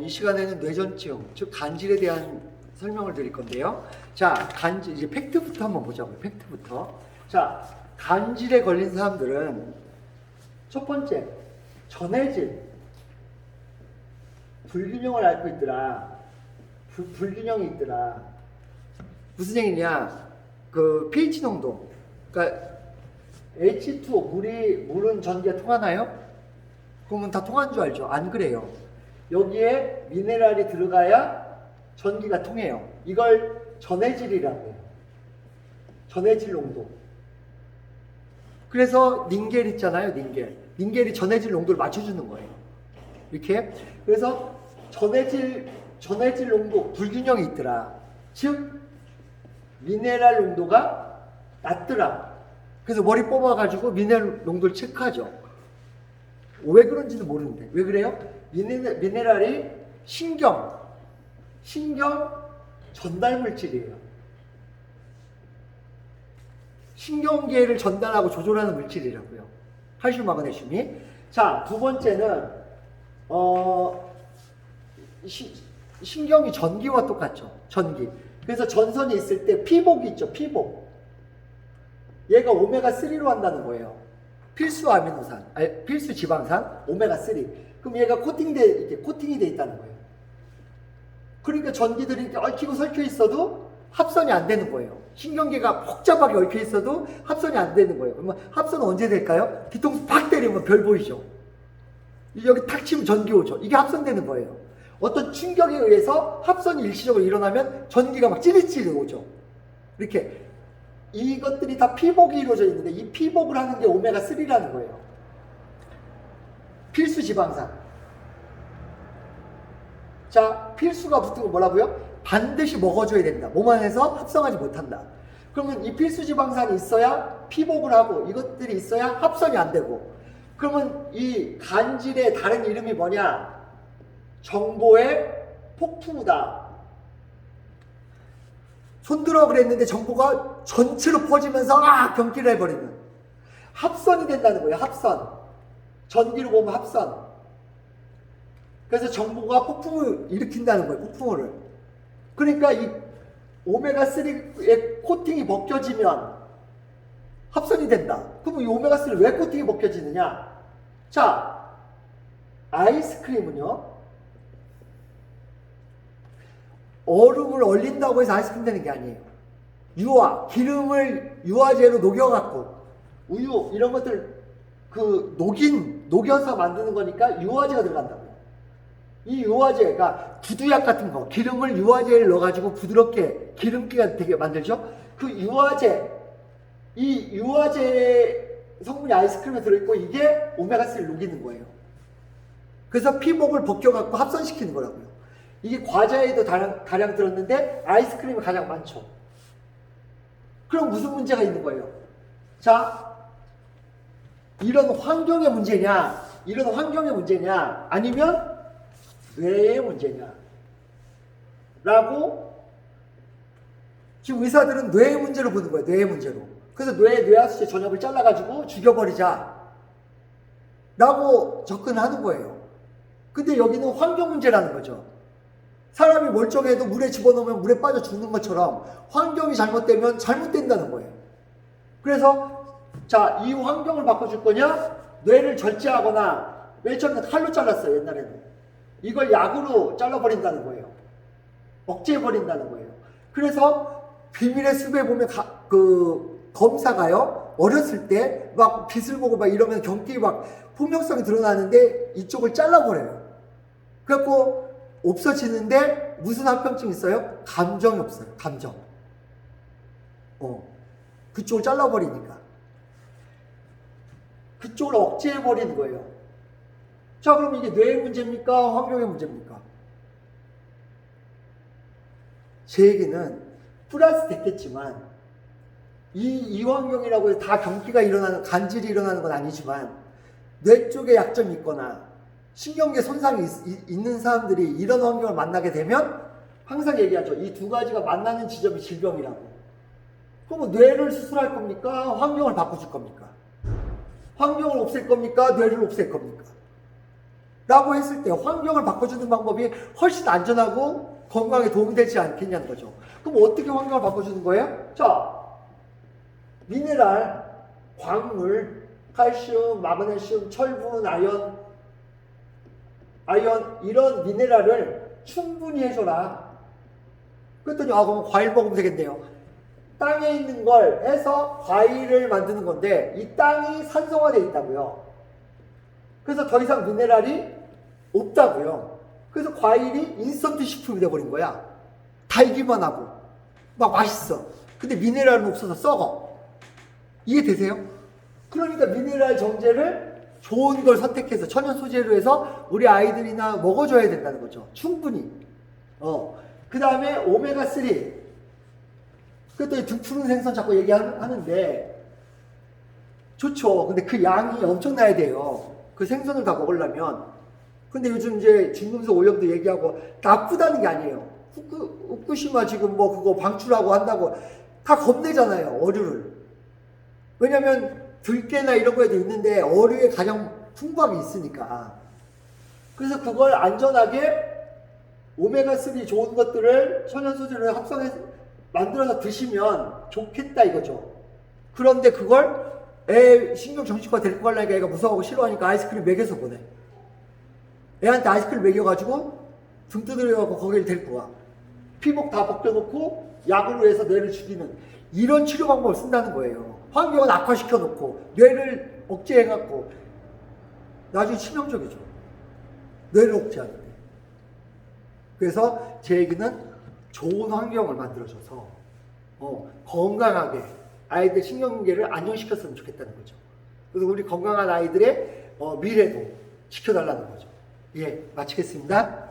이 시간에는 뇌전증, 즉 간질에 대한 설명을 드릴 건데요. 자, 간질, 이제 팩트부터 한번 보자고요. 팩트부터. 자, 간질에 걸린 사람들은 첫 번째, 전해질, 불균형을 앓고 있더라. 불균형이 있더라. 무슨 얘기냐? 그 pH 농도, 그러니까 H2O, 물은 전기가 통하나요? 그러면 다 통한 줄 알죠? 안 그래요. 여기에 미네랄이 들어가야 전기가 통해요. 이걸 전해질이라고 해요. 전해질 농도. 그래서 닌겔 있잖아요, 닌겔. 닌겔이 전해질 농도를 맞춰주는 거예요. 이렇게. 그래서 전해질 농도 불균형이 있더라. 즉, 미네랄 농도가 낮더라. 그래서 머리 뽑아가지고 미네랄 농도를 체크하죠. 왜 그런지도 모르는데. 왜 그래요? 미네랄이 신경 전달 물질이에요. 신경계를 전달하고 조절하는 물질이라고요. 칼슘, 마그네슘이. 자, 두 번째는 신경이 전기와 똑같죠. 전기. 그래서 전선이 있을 때 피복이 있죠. 피복. 얘가 오메가3로 한다는 거예요. 필수 아미노산, 필수 지방산, 오메가3. 그럼 얘가 코팅이 돼 있다는 거예요. 그러니까 전기들이 이렇게 얽히고 설켜 있어도 합선이 안 되는 거예요. 신경계가 복잡하게 얽혀 있어도 합선이 안 되는 거예요. 그러면 합선은 언제 될까요? 뒤통수 팍 때리면 별 보이죠. 여기 탁 치면 전기 오죠. 이게 합선되는 거예요. 어떤 충격에 의해서 합선이 일시적으로 일어나면 전기가 막 찌릿찌릿 오죠. 이렇게. 이것들이 다 피복이 이루어져 있는데 이 피복을 하는 게 오메가3라는 거예요. 필수 지방산. 자, 필수가 붙은 거 뭐라고요? 반드시 먹어줘야 된다. 몸 안에서 합성하지 못한다. 그러면 이 필수 지방산이 있어야 피복을 하고 이것들이 있어야 합성이 안 되고. 그러면 이 간질의 다른 이름이 뭐냐? 정보의 폭풍우다. 손들어 그랬는데 정보가 전체로 퍼지면서 경기를 해버리는. 합선이 된다는 거예요. 합선. 전기로 보면 합선. 그래서 정보가 폭풍을 일으킨다는 거예요. 폭풍우를. 그러니까 이 오메가3의 코팅이 벗겨지면 합선이 된다. 그럼 이 오메가3 왜 코팅이 벗겨지느냐? 자, 아이스크림은요. 얼음을 얼린다고 해서 아이스크림 되는 게 아니에요. 기름을 유화제로 녹여갖고 우유 이런 것들 녹여서 만드는 거니까 유화제가 들어간다고요. 이 유화제가 구두약 같은 거, 기름을 유화제를 넣어가지고 부드럽게 기름기가 되게 만들죠. 그 유화제, 이 유화제 성분이 아이스크림에 들어있고 이게 오메가3를 녹이는 거예요. 그래서 피복을 벗겨갖고 합선시키는 거라고요. 이게 과자에도 가량 들었는데 아이스크림이 가장 많죠. 그럼 무슨 문제가 있는 거예요? 자, 이런 환경의 문제냐? 아니면 뇌의 문제냐? 라고 지금 의사들은 뇌의 문제로 보는 거예요. 뇌의 문제로. 그래서 뇌하수체 전엽을 잘라가지고 죽여버리자 라고 접근하는 거예요. 근데 여기는 환경 문제라는 거죠. 사람이 멀쩡해도 물에 집어넣으면 물에 빠져 죽는 것처럼 환경이 잘못되면 잘못된다는 거예요. 그래서 자, 이 환경을 바꿔줄 거냐? 뇌를 절제하거나 맨 처음에 칼로 잘랐어요. 옛날에는. 이걸 약으로 잘라버린다는 거예요. 억제해버린다는 거예요. 그래서 비밀의 숲에 보면 검사가요. 어렸을 때 막 빛을 보고 막 이러면 경기 막 폭력성이 드러나는데 이쪽을 잘라버려요. 그래갖고 없어지는데 무슨 합병증 있어요? 감정이 없어요. 감정. 그쪽을 잘라버리니까. 그쪽을 억제해버리는 거예요. 자, 그럼 이게 뇌의 문제입니까? 환경의 문제입니까? 제 얘기는 플러스 됐겠지만 이 환경이라고 해서 다 경기가 일어나는, 간질이 일어나는 건 아니지만 뇌 쪽에 약점이 있거나 신경계 손상이 있는 사람들이 이런 환경을 만나게 되면 항상 얘기하죠. 이 두 가지가 만나는 지점이 질병이라고. 그럼 뇌를 수술할 겁니까? 환경을 바꿔줄 겁니까? 환경을 없앨 겁니까? 뇌를 없앨 겁니까? 라고 했을 때 환경을 바꿔주는 방법이 훨씬 안전하고 건강에 도움이 되지 않겠냐는 거죠. 그럼 어떻게 환경을 바꿔주는 거예요? 자, 미네랄, 광물, 칼슘, 마그네슘, 철분, 아연 이런 미네랄을 충분히 해줘라. 그랬더니 그럼 과일 먹으면 되겠네요. 땅에 있는 걸 해서 과일을 만드는 건데 이 땅이 산성화되어 있다고요. 그래서 더 이상 미네랄이 없다고요. 그래서 과일이 인스턴트 식품이 돼버린 거야. 달기만 하고 막 맛있어. 근데 미네랄은 없어서 썩어. 이해되세요? 그러니까 미네랄 정제를 좋은 걸 선택해서 천연 소재로 해서 우리 아이들이나 먹어줘야 된다는 거죠. 충분히. 그 다음에 오메가3. 그랬더니 등푸른 생선 자꾸 얘기하는데 좋죠. 근데 그 양이 엄청나야 돼요. 그 생선을 다 먹으려면. 근데 요즘 이제 진금속 오염도 얘기하고 나쁘다는 게 아니에요. 후쿠시마 지금 뭐 그거 방출하고 한다고 다 겁내잖아요. 어류를. 왜냐면 들깨나 이런 거에도 있는데 어류에 가장 풍부함이 있으니까. 그래서 그걸 안전하게 오메가3 좋은 것들을 천연 소재로 합성해서 만들어서 드시면 좋겠다 이거죠. 그런데 그걸 애 신경정신과 데리고 가려니까 애가 무서워하고 싫어하니까 아이스크림 먹여서 보내. 애한테 아이스크림 먹여가지고 등 두드려갖고 거기를 데리고 가. 피복 다 벗겨놓고 약으로 해서 뇌를 죽이는 이런 치료 방법을 쓴다는 거예요. 환경을 악화시켜놓고 뇌를 억제해갖고 나중에 치명적이죠. 뇌를 억제하는데. 그래서 제 얘기는 좋은 환경을 만들어줘서 건강하게 아이들 신경계를 안정시켰으면 좋겠다는 거죠. 그래서 우리 건강한 아이들의 미래도 지켜달라는 거죠. 예, 마치겠습니다.